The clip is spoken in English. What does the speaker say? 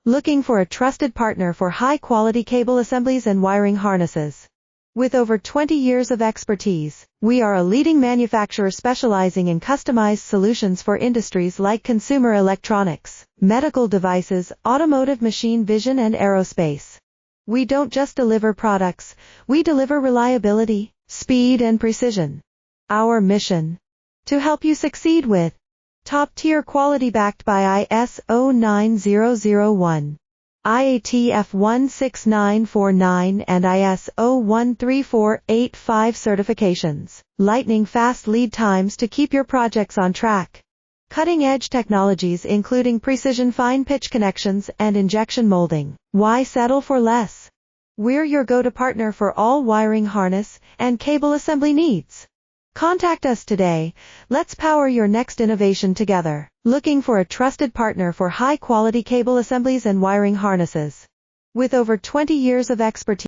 Looking for a trusted partner for high-quality cable assemblies and wiring harnesses? With over 20 years of expertise, we are a leading manufacturer specializing in customized solutions for industries like consumer electronics, medical devices, automotive, machine vision, and aerospace. We don't just deliver products, we deliver reliability, speed, and precision. Our mission: to help you succeed with top-tier quality backed by ISO 9001, IATF 16949 and ISO 13485 certifications, lightning-fast lead times to keep your projects on track. Cutting-edge technologies including precision fine-pitch connections and injection molding. Why settle for less? We're your go-to partner for all wiring harness and cable assembly needs. Contact us today. Let's power your next innovation together. Looking for a trusted partner for high-quality cable assemblies and wiring harnesses? With over 20 years of expertise,